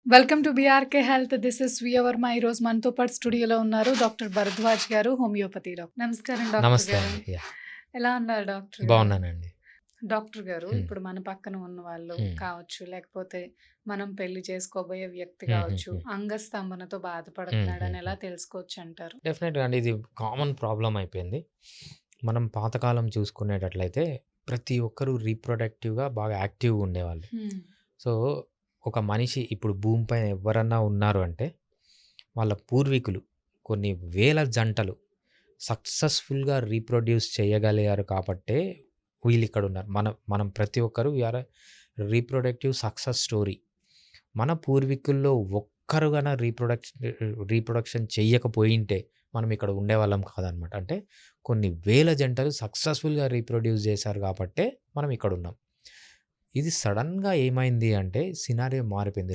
Welcome to BRK health. This is V Varma. ఈరోజు మనతో పాటు స్టూడియోలో ఉన్నారు డాక్టర్ భరద్వాజ్ గారు, హోమియోపతి డాక్టర్. నమస్కారం డాక్టర్ నమస్తే గారు. అండి. యాహ్! ఎలా ఉన్నారు డాక్టర్ గారు? బావున్నానండి. డాక్టర్ గారు, హ్మ్. ఇప్పుడు మన పక్కన ఉన్న వాళ్ళు హ్మ్. కావచ్చు, లేకపోతే మనం పెళ్లి చేసుకోబోయే వ్యక్తి కావచ్చు, హుహుహు. అంగస్తంభనతో బాధపడుతున్నాడని హుహుహు. ఎలా తెలుసుకోవచ్చు అంటారు? డెఫినెట్‌గా అండి. ఇది కామన్ ప్రాబ్లమ్ అయిపోయింది. మనం పాతకాలం చూసుకునేటట్లయితే ప్రతి ఒక్కరు రీప్రొడక్టివ్‌గా బాగా యాక్టివ్‌గా ఉండేవాళ్ళు. హ్మ్. సో, ఒక మనిషి ఇప్పుడు భూమి పైన ఎవ్వరన్నా ఉన్నారు అంటే వాళ్ళ పూర్వీకులు కొన్ని వేల జంటలు సక్సెస్‌ఫుల్‌గా రీప్రొడ్యూస్ చేయగలిగారు కాబట్టే వీళ్ళిక్కడున్నారు. మనం మనం ప్రతి ఒక్కరు we are a reproductive success story. మన పూర్వీకుల్లో ఒక్కరు గాన రీప్రొడక్షన్ చెయ్యకపోయుంటే మనం ఇక్కడ ఉండేవాళ్ళం కాదనమాట. అంటే కొన్ని వేల జంటలు సక్సెస్‌ఫుల్‌గా రీప్రొడ్యూస్ చేశారు కాబట్టే మనం ఇక్కడున్నాం. ఇది సడెన్‌గా ఏమైంది అంటే సినారియో మారిపోయింది.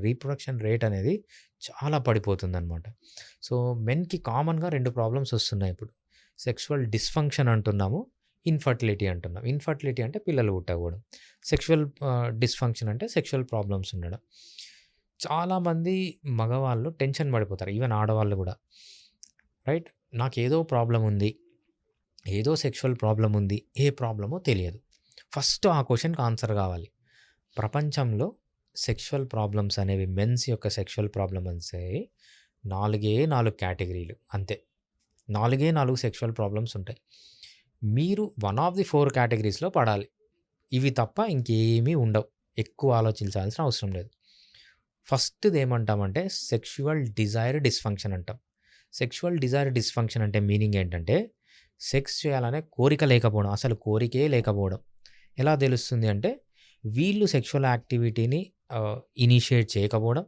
రీప్రొడక్షన్ రేట్ అనేది చాలా పడిపోతుందనమాట. సో, మెన్‌కి కామన్‌గా 2 ప్రాబ్లమ్స్ వస్తున్నాయి ఇప్పుడు. సెక్సువల్ డిస్‌ఫంక్షన్ అంటున్నాము. ఇన్‌ఫర్టిలిటీ అంటున్నాం. ఇన్‌ఫర్టిలిటీ అంటే పిల్లలు పుట్టకపోవడం. డిస్‌ఫంక్షన్ అంటే సెక్సువల్ ప్రాబ్లమ్స్ ఉండడం. చాలామంది మగవాళ్ళు టెన్షన్ పడిపోతారు. ఈవెన్ ఆడవాళ్ళు గూడా. రైట్? నాకేదో ప్రాబ్లమ్ ఉంది. ఏదో సెక్సువల్ ప్రాబ్లమ్ ఉంది. ఏ ప్రాబ్లమో తెలియదు. ఫస్ట్ ఆ క్వెషన్‌కి ఆన్సర్ గావాలి. ప్రపంచంలో సెక్సువల్ ప్రాబ్లమ్స్ అనేవి మెన్స్ యొక్క సెక్సువల్ ప్రాబ్లమ్స్ అనేవి 4 కేటగిరీలు అంతే. 4 సెక్సువల్ ప్రాబ్లమ్స్ ఉంటాయి. మీరు వన్ ఆఫ్ ది 4 కేటగిరీస్‌లో పడాలి. ఇవి తప్ప ఇంకేమీ ఉండవు. ఎక్కువ ఆలోచించాల్సిన అవసరం లేదు. ఫస్ట్‌ది ఏమంటామంటే సెక్సువల్ డిజైర్ డిస్‌ఫంక్షన్ అంటాం. సెక్సువల్ డిజైర్ డిస్‌ఫంక్షన్ అంటే మీనింగ్ ఏంటంటే సెక్స్ చేయాలనే కోరిక లేకపోవడం. అసలు కోరికే లేకపోవడం. ఎలా తెలుస్తుంది అంటే వీళ్ళు సెక్సువల్ యాక్టివిటీని ఇనిషియేట్ చేయకపోవడం.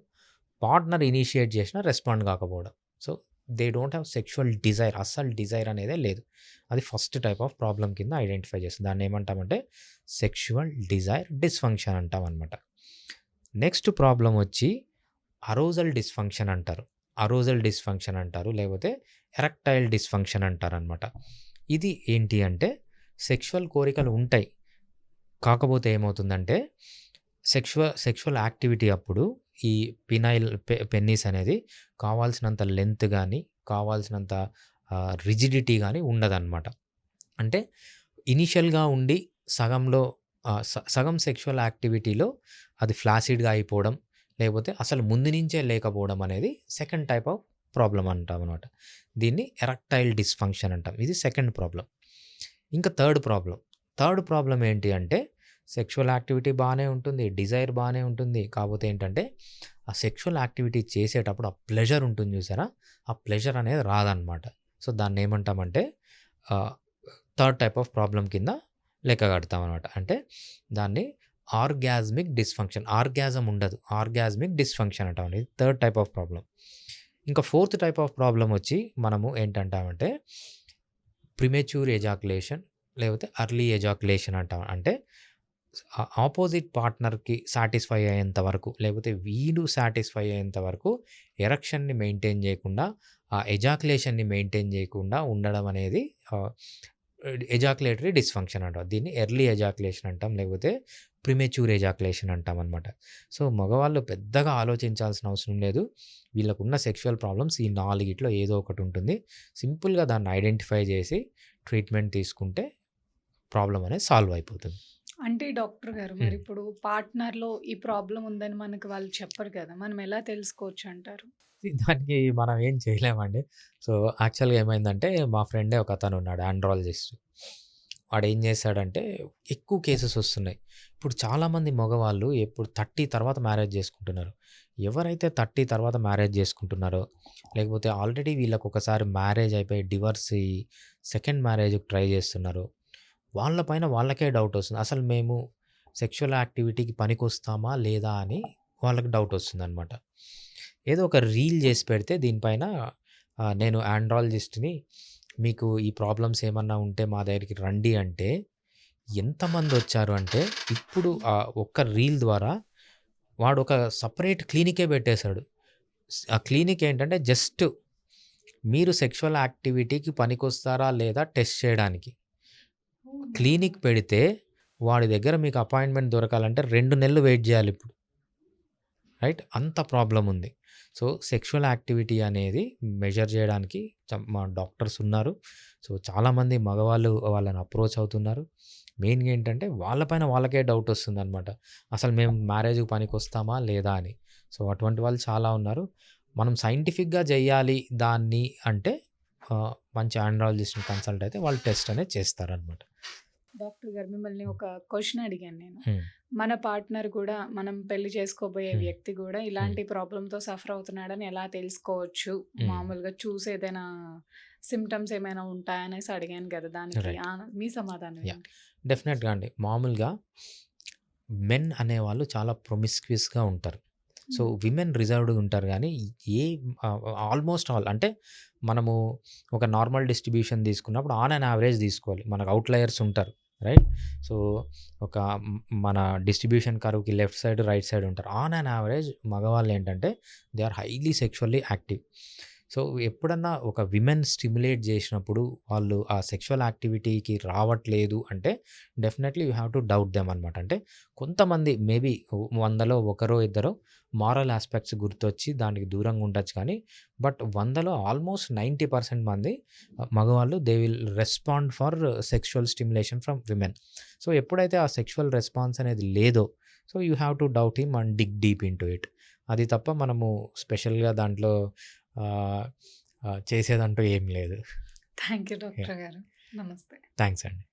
పార్ట్నర్ ఇనిషియేట్ చేసినా రెస్పాండ్ కాకపోవడం. So, they don't have sexual desire. అస్సలు డిజైర్ అనేదే లేదు. అది ఫస్ట్ టైప్ ఆఫ్ ప్రాబ్లమ్ కింద ఐడెంటిఫై చేస్తుంది. దాన్ని ఏమంటామంటే సెక్సువల్ డిజైర్ డిస్‌ఫంక్షన్ అంటామనమాట. నెక్స్ట్ ప్రాబ్లమ్ వచ్చి అరోజల్ డిస్‌ఫంక్షన్ అంటారు. అరోజల్ డిస్‌ఫంక్షన్ అంటారు. లేకపోతే ఎరెక్టైల్ డిస్‌ఫంక్షన్ అంటారనమాట. ఇది ఏంటి అంటే సెక్సువల్ కోరికలు ఉంటాయి. కాకపోతే ఏమవుతుందంటే సెక్సువల్ యాక్టివిటీ అప్పుడు ఈ పెన్నీస్ అనేది కావాల్సినంత లెంత్ గాని, కావాల్సినంత రిజిడిటీ గాని ఉండదనమాట. అంటే ఇనీషియల్‌గా ఉండి సగంలో సగం సెక్సువల్ యాక్టివిటీలో అది ఫ్లాసిడ్‌గా అయిపోవడం, లేకపోతే అసలు ముందు నుంచే లేకపోవడం అనేది సెకండ్ టైప్ ఆఫ్ ప్రాబ్లమ్ అంటామనమాట. దీన్ని ఎరెక్టైల్ డిస్‌ఫంక్షన్ అంటాం. ఇది సెకండ్ ప్రాబ్లమ్. ఇంకా థర్డ్ ప్రాబ్లమ్ ఏంటి అంటే సెక్సువల్ యాక్టివిటీ బానే ఉంటుంది. డిజైర్ బానే ఉంటుంది. కాపోతే ఏంటంటే ఆ సెక్సువల్ యాక్టివిటీ చేసేటప్పుడు ఆ ప్లెజర్ ఉంటుంది చూసారా? ఆ ప్లెజర్ అనేది రాదనమాట. సో, దాన్నేమంటామంటే ఆహ్, థర్డ్ టైప్ ఆఫ్ ప్రాబ్లమ్ కింద లెక్క కడతామనమాట. అంటే దాన్ని ఆర్గాస్మిక్ డిస్‌ఫంక్షన్. ఆర్గాజం ఉండదు. ఆర్గాస్మిక్ డిస్‌ఫంక్షన్ అంటామండి. ఇది థర్డ్ టైప్ ఆఫ్ ప్రాబ్లమ్. ఇంకా ఫోర్త్ టైప్ ఆఫ్ ప్రాబ్లమ్ వచ్చి మనము ఏంటంటామంటే ప్రిమెచ్యూర్ ఎజాకులేషన్ లేకపోతే ఎర్లీ ఎజాకులేషన్ అంటాం. అంటే ఆపోజిట్ పార్ట్నర్‌కి సాటిస్ఫై అయ్యేంత వరకు లేకపోతే వీడు సాటిస్ఫై అయ్యేంత వరకు ఎరెక్షన్‌ని మెయింటైన్ చేయకుండా, ఆ ఎజాకులేషన్‌ని మెయింటైన్ చేయకుండా ఉండడం అనేది ఆహ్, ఎజాకులేటరీ డిస్‌ఫంక్షన్ అంటాం. దీన్ని ఎర్లీ ఎజాకులేషన్ అంటాం. లేకపోతే ప్రిమెచ్యూర్ ఎజాకులేషన్ అంటామనమాట. సో, మగవాళ్ళు పెద్దగా ఆలోచించాల్సిన అవసరం లేదు. వీళ్ళకున్న సెక్సువల్ ప్రాబ్లమ్స్ ఈ 4 ఏదో ఒకటి ఉంటుంది. సింపుల్‌గా దాన్ని ఐడెంటిఫై చేసి ట్రీట్మెంట్ తీసుకుంటే ప్రాబ్లమ్ అనేది సాల్వ్ అయిపోతుంది. అంటే డాక్టర్ గారు, హ్మ్. మరిప్పుడు పార్ట్నర్‌లో ఈ ప్రాబ్లమ్ ఉందని మనకు వాళ్ళు చెప్పరు కదా! మనం ఎలా తెలుసుకోవచ్చు అంటారు? దానికి మనం ఏం చేయలేమండి. సో, యాక్చువల్‌గా ఏమైందంటే మా ఫ్రెండే ఒకతనున్నాడు ఆండ్రాలజిస్ట్. వాడేం చేశాడంటే ఎక్కువ కేసెస్ వస్తున్నాయి. ఇప్పుడు చాలామంది మగవాళ్ళు ఎప్పుడు 30 తర్వాత మ్యారేజ్ చేసుకుంటున్నారు. ఎవరైతే 30 తర్వాత మ్యారేజ్ చేసుకుంటున్నారో, లేకపోతే ఆల్రెడీ వీళ్ళకొకసారి మ్యారేజ్ అయిపోయి డివోర్స్ అయ్యి సెకండ్ మ్యారేజ్‌కి ట్రై చేస్తున్నారో, వాళ్ళ పైన వాళ్ళకే డౌటొస్తుంది. అసలు మేము సెక్సువల్ యాక్టివిటీకి పనికొస్తామా? లేదా? అని వాళ్ళకి డౌటొస్తుందనమాట. ఏదో ఒక రీల్ చేసి పెడితే దీనిపైన నేను ఆండ్రాలజిస్ట్‌ని మీకు ఈ ప్రాబ్లమ్స్ ఏమన్నా ఉంటే మా దగ్గరికి రండి అంటే, ఎంతమందొచ్చారు అంటే, ఇప్పుడు ఆ ఒక్క రీల్ ద్వారా వాడొక సెపరేట్ క్లినికే పెట్టేసాడు. ఆ క్లినిక్ ఏంటంటే జస్ట్ మీరు సెక్సువల్ యాక్టివిటీకి పనికొస్తారా లేదా టెస్ట్ చేయడానికి. క్లినిక్ పెడితే వాడి దగ్గర మీకు అపాయింట్‌మెంట్ దొరకాలంటే 2 నెలలు వెయిట్ జేయాలిప్పుడు. రైట్? అంత ప్రాబ్లమ్ ఉంది. సో, సెక్షువల్ యాక్టివిటీ అనేది మెజర్ జేయడానికి మా డాక్టర్స్ ఉన్నారు. సో, చాలామంది మగవాళ్ళు వాళ్ళని అప్రోచ్ అవుతున్నారు. మెయిన్‌గా ఏంటంటే వాళ్ళ పైన వాళ్ళకే డౌట్ వస్తుందనమాట. అసలు మేము మ్యారేజ్‌కి పనికొస్తామా లేదా అని. సో, అటువంటి వాళ్ళు చాలా ఉన్నారు. మనం సైంటిఫిక్‌గా జేయాలి దాన్ని అంటే మంచి ఆండ్రాలజిస్ట్‌ని కన్సల్ట్ అయితే వాళ్ళు టెస్ట్ అనేది చేస్తారనమాట. డాక్టర్ గారు మిమ్మల్ని ఒక క్వెషన్ అడిగాను నేను. హ్మ్. మన పార్ట్నర్ కూడా మనం పెళ్లి చేసుకోబోయే హ్మ్. వ్యక్తి కూడా హ్మ్. ఇలాంటి ప్రాబ్లమ్‌తో సఫర్ అవుతున్నాడని ఎలా తెలుసుకోవచ్చు? హ్మ్. మామూలుగా చూసి ఏదైనా సింప్టమ్స్ ఏమైనా ఉంటాయా అనేసి అడిగాను కదా! దానికి రైట్. మీ సమాధానం యాహ్! ఏంటి? డెఫినెట్‌గా అండి. మామూలుగా మెన్ అనేవాళ్ళు చాలా ప్రొమిస్క్యూస్‌గా ఉంటారు. సో, హ్మ్. విమెన్ రిజర్వ్డ్‌గా ఉంటారు గానీ, ఏ ఆల్‌మోస్ట్ ఆల్ అంటే మనము ఒక నార్మల్ డిస్ట్రిబ్యూషన్ తీసుకున్నప్పుడు ఆన్ అన్ యావరేజ్ తీసుకోవాలి. మనకు ఔట్‌లయర్స్ ఉంటారు. రైట్? సో, ఒక మన డిస్ట్రిబ్యూషన్ కర్వ్‌కి లెఫ్ట్ సైడ్, రైట్ సైడ్ ఉంటారు. ఆన్ అన్ యావరేజ్ మగవాళ్ళేంటంటే they are highly sexually active. So, ఎప్పుడన్నా ఒక విమెన్ స్టిమ్యులేట్ జేసినప్పుడు వాళ్ళు ఆ సెక్షువల్ యాక్టివిటీకి రావట్లేదు అంటే definitely you have to doubt them అనమాట. అంటే కొంతమంది మేబీ 100లో ఒకరో ఇద్దరో మారల్ యాస్పెక్ట్స్ గుర్తొచ్చి దానికి దూరంగా ఉండొచ్చు కానీ, బట్ 100లో ఆల్మోస్ట్ 90% మంది మగవాళ్ళు they will respond for sexual stimulation from women. So, ఎప్పుడైతే ఆ సెక్షువల్ రెస్పాన్స్ అనేది లేదో, so, you have to doubt him and dig deep into it. అది తప్ప మనము స్పెషల్‌గా దాంట్లో చేసేదంటూ ఏం లేదు. Thank you yeah! డాక్టర్ గారు. నమస్తే. థాంక్స్ అండి.